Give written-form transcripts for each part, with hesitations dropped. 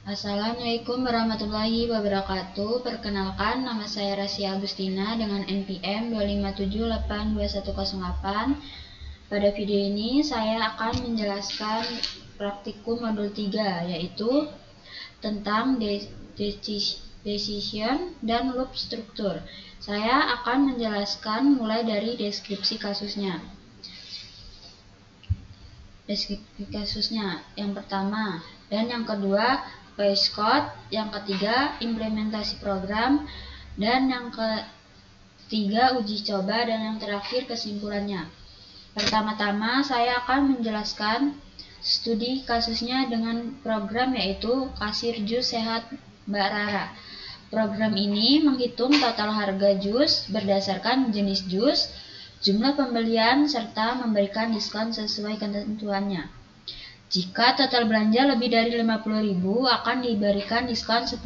Assalamualaikum warahmatullahi wabarakatuh. Perkenalkan, nama saya Rasya Agustina dengan NPM 257822108. Pada video ini saya akan menjelaskan praktikum modul 3, yaitu tentang decision dan loop struktur. Saya akan menjelaskan mulai dari deskripsi kasusnya. Yang pertama dan yang kedua VS Code, yang ketiga implementasi program, dan yang ketiga uji coba, dan yang terakhir kesimpulannya. Pertama-tama saya akan menjelaskan studi kasusnya dengan program, yaitu Kasir Jus Sehat Mbak Rara. Program ini menghitung total harga jus berdasarkan jenis jus, jumlah pembelian, serta memberikan diskon sesuai ketentuannya. Jika total belanja lebih dari 50.000 akan diberikan diskon 10%.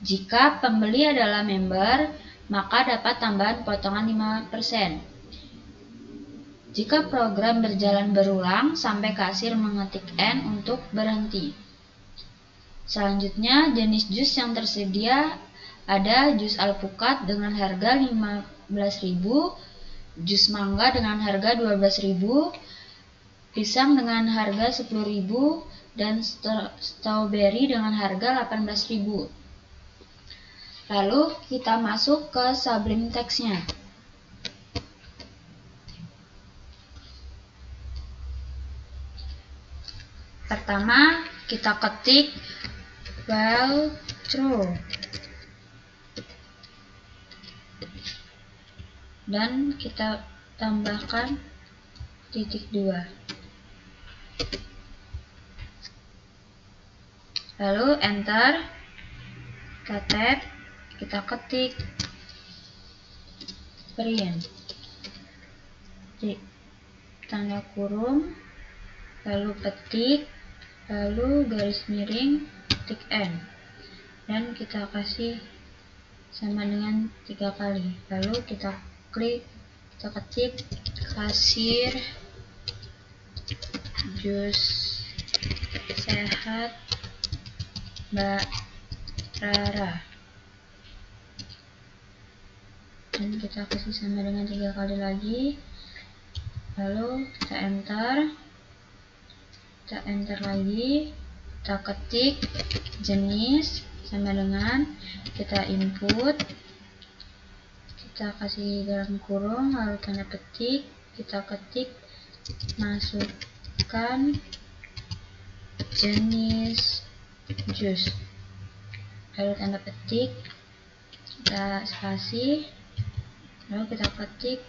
Jika pembeli adalah member, maka dapat tambahan potongan 5%. Jika program berjalan berulang sampai kasir mengetik N untuk berhenti. Selanjutnya, jenis jus yang tersedia ada jus alpukat dengan harga 15.000, jus mangga dengan harga 12.000, pisang dengan harga 10.000, dan strawberry dengan harga 18.000. Lalu kita masuk ke Sublime Text-nya. Pertama, kita ketik while true dan kita tambahkan titik 2. Lalu enter, kita tab, kita ketik print di tanda kurung, lalu petik, lalu garis miring, titik N, dan kita kasih sama dengan 3 kali. Lalu kita klik, kita ketik Kasir Jus Sehat Mbak Rara, dan kita kasih sama dengan 3 kali lagi. Lalu kita enter lagi, kita ketik jenis sama dengan, kita input, kita kasih dalam kurung, lalu tanda petik, kita ketik masukkan jenis jus, lalu tanda petik, kita spasi, lalu kita ketik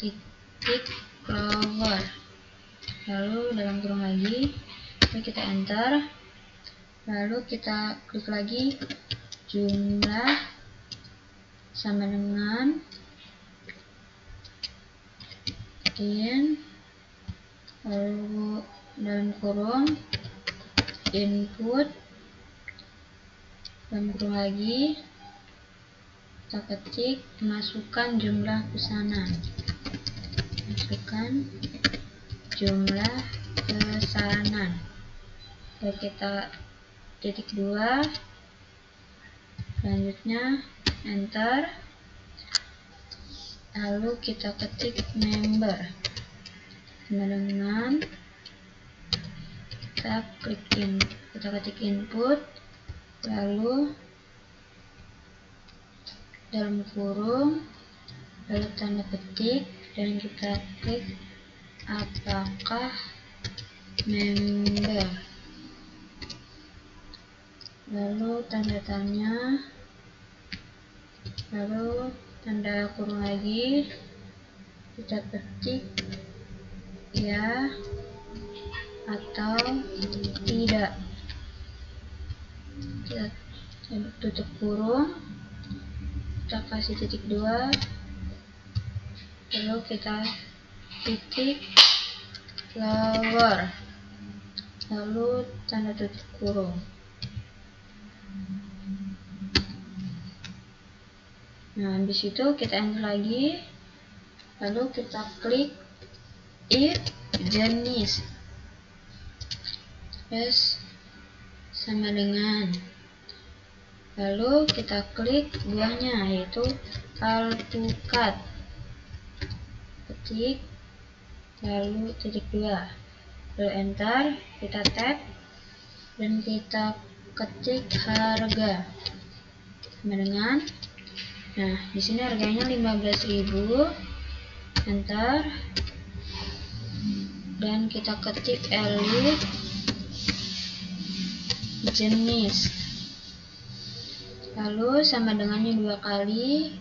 titik clover, lalu dalam kurung lagi, lalu kita enter, lalu kita klik lagi jumlah sama dengan in, lalu dalam kurung input, dalam kurung lagi kita ketik masukkan jumlah pesanan, lalu kita titik 2, selanjutnya enter, lalu kita ketik member sama dengan, kita ketik input, lalu dalam kurung, lalu tanda petik, dan kita klik apakah member, lalu tanda tanya, lalu tanda kurung lagi, kita ketik ya atau tidak, kita tutup kurung, kita kasih titik 2, lalu kita titik flower, lalu tanda tutup kurung. Nah, habis itu kita enter lagi, lalu kita klik if jenis sama dengan, lalu kita klik buahnya yaitu Alpukat, ketik, lalu titik 2, lalu enter, kita tab dan kita ketik harga sama dengan, nah di sini harganya 15.000, enter dan kita ketik elite jenis, lalu sama dengannya 2 kali,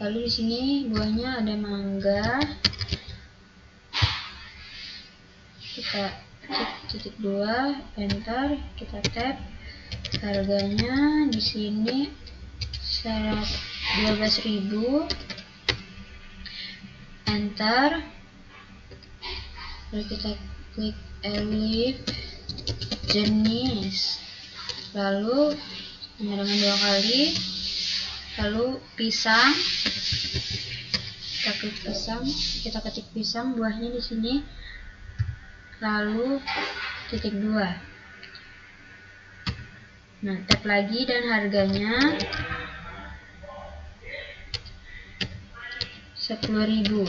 lalu di sini buahnya ada mangga, kita ketik titik 2, enter, kita tab, harganya di sini 12.000, enter, lalu kita klik elite jenis, lalu sama dengan 2 kali, lalu pisang, kita klik pisang, kita ketik pisang, buahnya di sini, lalu titik 2, nah tab lagi dan harganya 10.000,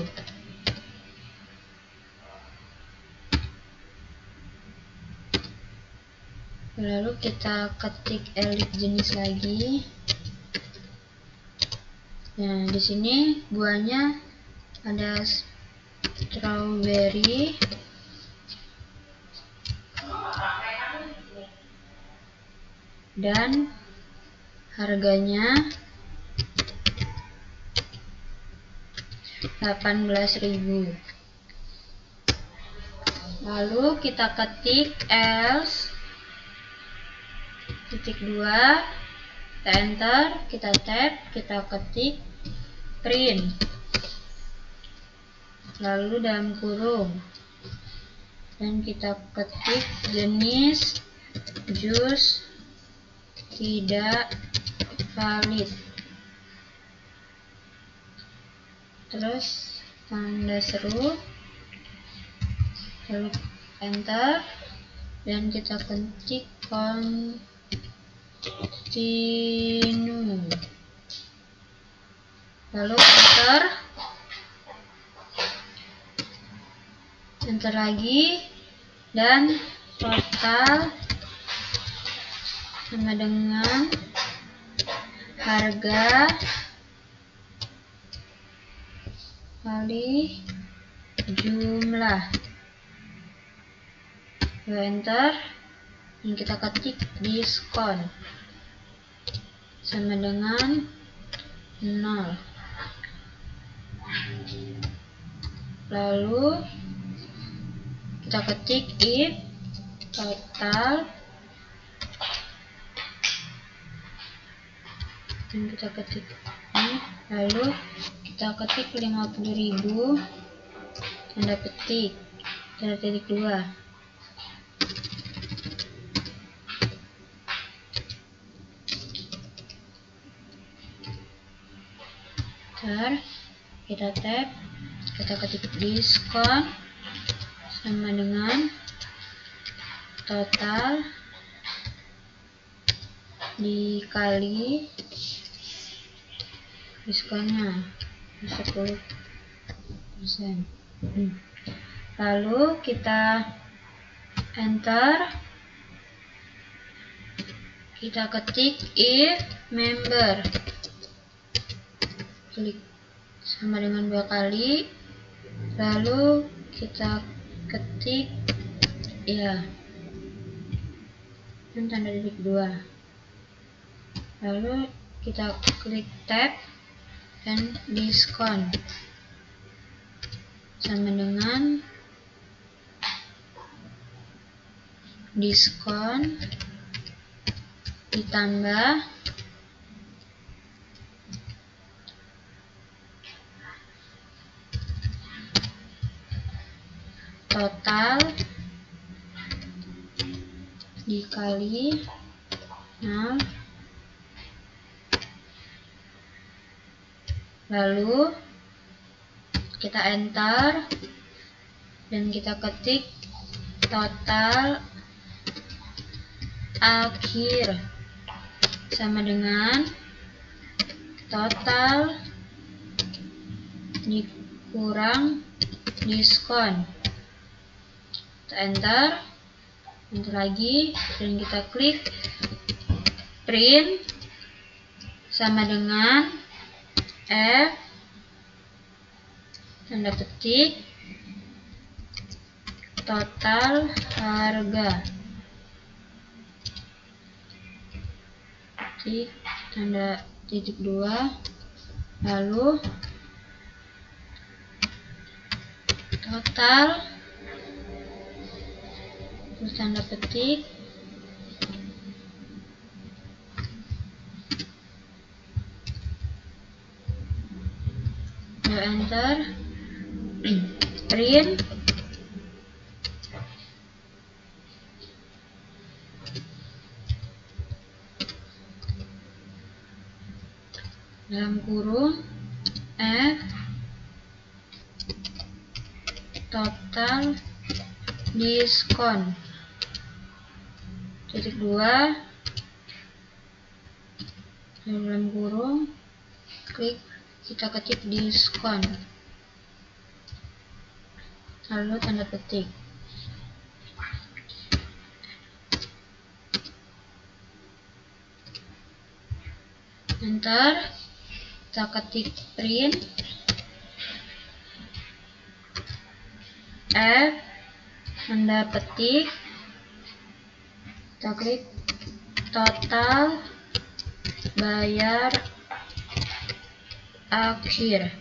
lalu kita ketik elite jenis lagi. Nah di sini buahnya ada strawberry, dan harganya 18.000. Lalu kita ketik else titik 2, kita enter, kita tab, kita ketik print, lalu dalam kurung, dan kita ketik jenis jus tidak valid, terus tanda seru, lalu enter dan kita ketik continue, lalu enter lagi, dan total sama dengan harga kali jumlah, lalu enter dan kita ketik diskon sama dengan 0, lalu kita ketik if total dan kita ketik ini, lalu kita ketik 50.000, tanda petik, tanda titik 2, kita tab, kita ketik diskon sama dengan total dikali diskonnya 10%. Lalu kita enter, kita ketik if member, klik sama dengan 2 kali, lalu kita ketik ya dan tanda titik 2, lalu kita klik tab dan diskon sama dengan diskon ditambah total dikali 0, lalu kita enter dan kita ketik total akhir sama dengan total dikurang diskon. Kita enter lagi dan kita klik print sama dengan F tanda petik total harga titik tanda titik 2 lalu total terus tanda petik enter print dalam kurung F total diskon titik 2 dalam kurung klik kita ketik diskon lalu tanda petik enter kita ketik print F tanda petik kita klik total bayar akhir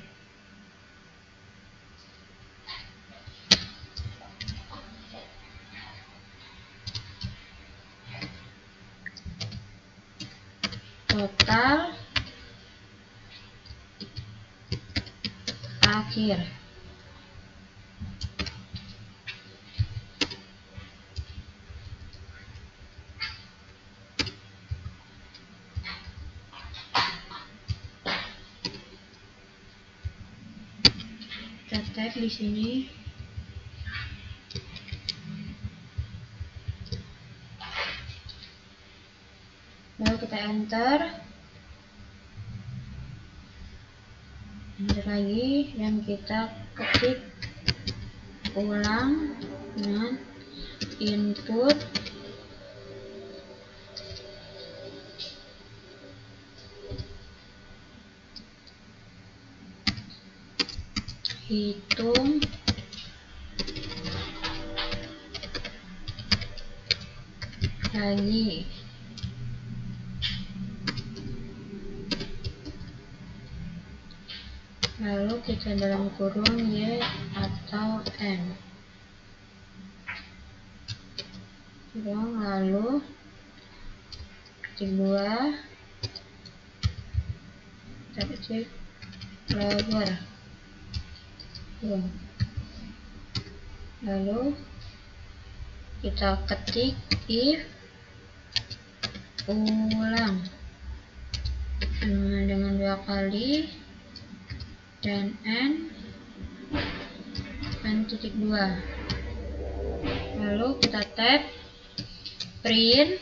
total akhir kita tag di sini lalu kita enter lagi dan kita ketik ulang dengan input hitung lagi lalu kita dalam kurung Y atau N kurung lalu ketik 2 kita ketik flower kurung lalu kita ketik if ulang dengan 2 kali dan N titik 2 lalu kita tab print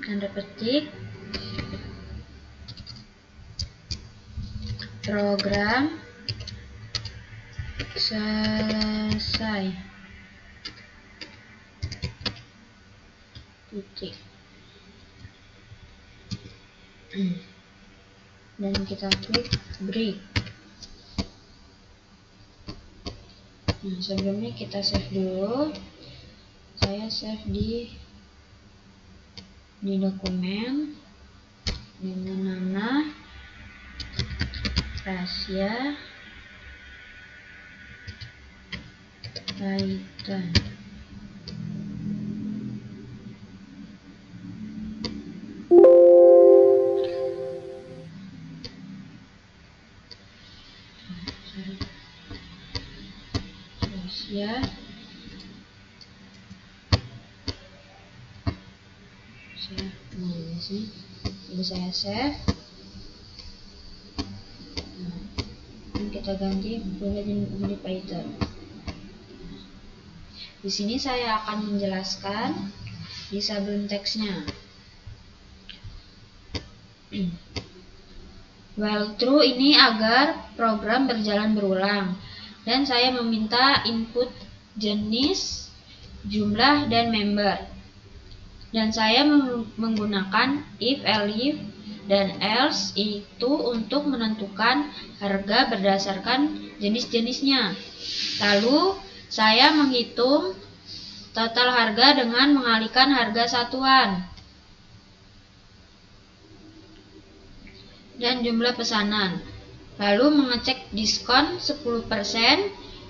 tanda petik program selesai titik dan kita klik break. Nah, sebelumnya kita save dulu. Saya save di dokumen dengan nama rahasia Python. Rahasia mana sih? Ini saya save. Nah, kita ganti boleh jadi Python. Di sini saya akan menjelaskan di sablon teksnya. While true ini agar program berjalan berulang, dan saya meminta input jenis, jumlah, dan member. Dan saya menggunakan if, elif, dan else itu untuk menentukan harga berdasarkan jenis-jenisnya. Lalu saya menghitung total harga dengan mengalihkan harga satuan dan jumlah pesanan. Lalu mengecek diskon 10%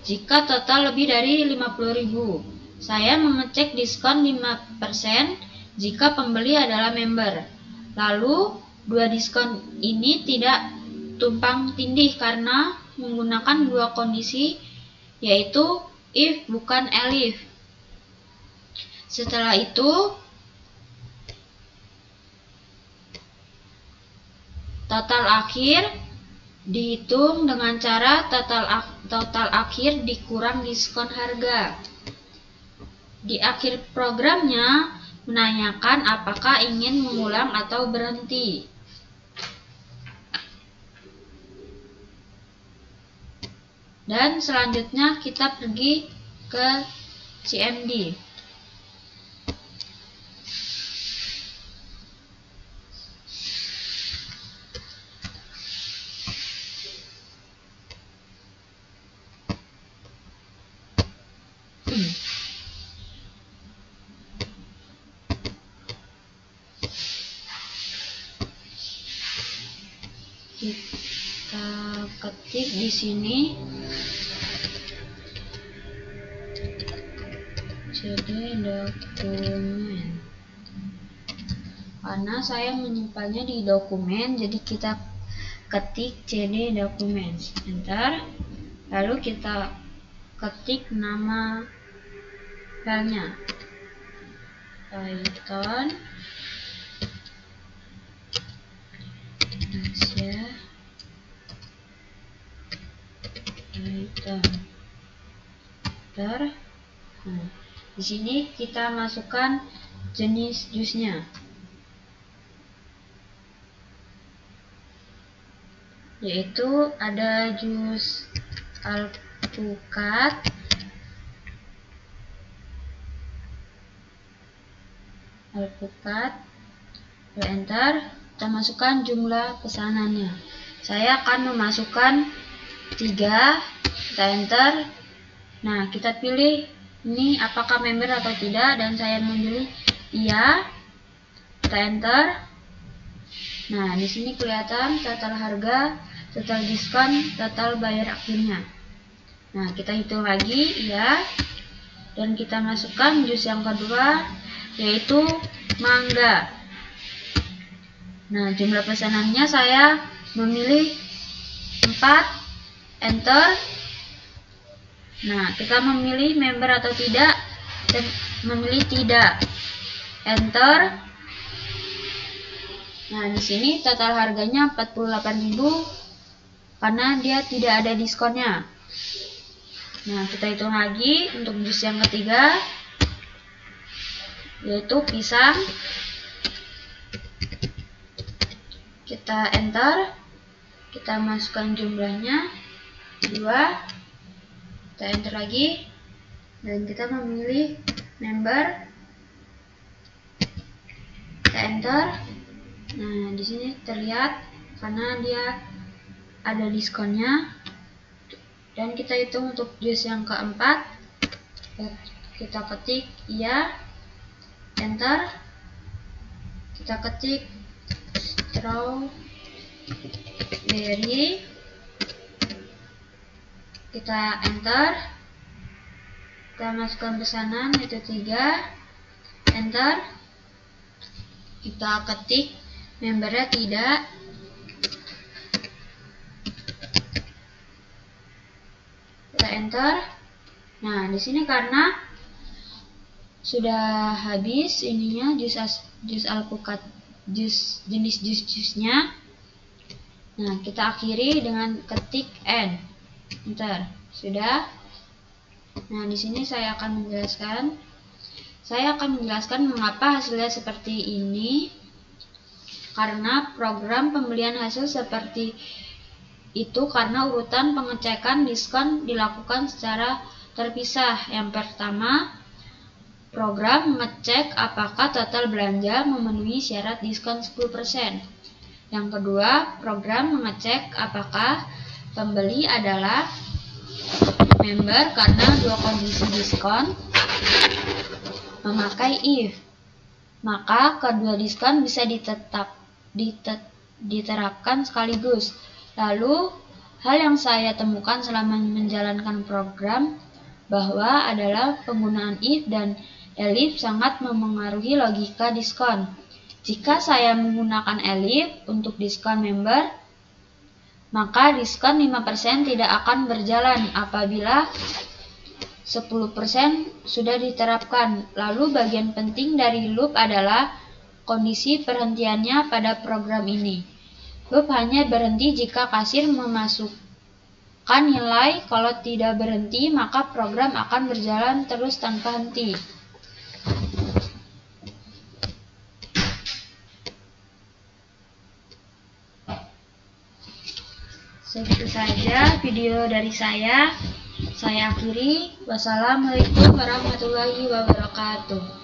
jika total lebih dari 50.000. Saya mengecek diskon 5% jika pembeli adalah member. Lalu dua diskon ini tidak tumpang tindih karena menggunakan dua kondisi, yaitu if bukan elif. Setelah itu total akhir dihitung dengan cara total akhir dikurang diskon harga. Di akhir programnya menanyakan apakah ingin mengulang atau berhenti. Dan selanjutnya kita pergi ke CMD. Kita ketik di sini CD dokumen. Karena saya menyimpannya di dokumen, jadi kita ketik CD dokumen, enter. Lalu kita ketik nama filenya, Python Asia Python. Enter. Nah, di sini kita masukkan jenis jusnya, yaitu ada jus alpukat, enter. Kita masukkan jumlah pesanannya. Saya akan memasukkan 3, kita enter. Nah, kita pilih ini apakah member atau tidak, dan saya memilih iya, kita enter. Nah, di sini kelihatan total harga, total diskon, total bayar akhirnya. Nah, kita hitung lagi iya, dan kita masukkan jus yang kedua, yaitu mangga. Nah, jumlah pesanannya saya memilih 4, enter. Nah, kita memilih member atau tidak, dan memilih tidak, enter. Nah, di sini total harganya 48.000 karena dia tidak ada diskonnya. Nah, kita hitung lagi untuk jus yang ketiga, yaitu pisang. Kita enter, kita masukkan jumlahnya 2, kita enter lagi, dan kita memilih member, kita enter. Nah, di sini terlihat karena dia ada diskonnya, dan kita hitung untuk jus yang keempat, kita ketik iya, enter. Kita ketik strawberry, kita enter. Kita masukkan pesanan yaitu 3, enter. Kita ketik membernya tidak, kita enter. Nah, di sini karena sudah habis ininya jus alpukat, jenis jus-jusnya. Nah, kita akhiri dengan ketik N, enter. Sudah. Nah, di sini saya akan menjelaskan mengapa hasilnya seperti ini. Karena program pembelian hasil seperti itu karena urutan pengecekan diskon dilakukan secara terpisah. Yang pertama, program mengecek apakah total belanja memenuhi syarat diskon 10%. Yang kedua, program mengecek apakah pembeli adalah member karena dua kondisi diskon memakai if. Maka kedua diskon bisa diterapkan sekaligus. Lalu, hal yang saya temukan selama menjalankan program bahwa adalah penggunaan if dan elif sangat memengaruhi logika diskon. Jika saya menggunakan elif untuk diskon member, maka diskon 5% tidak akan berjalan apabila 10% sudah diterapkan. Lalu bagian penting dari loop adalah kondisi perhentiannya pada program ini. Loop hanya berhenti jika kasir memasukkan nilai. Kalau tidak berhenti, maka program akan berjalan terus tanpa henti. Segitu saja video dari saya. Saya akhiri. Wassalamualaikum warahmatullahi wabarakatuh.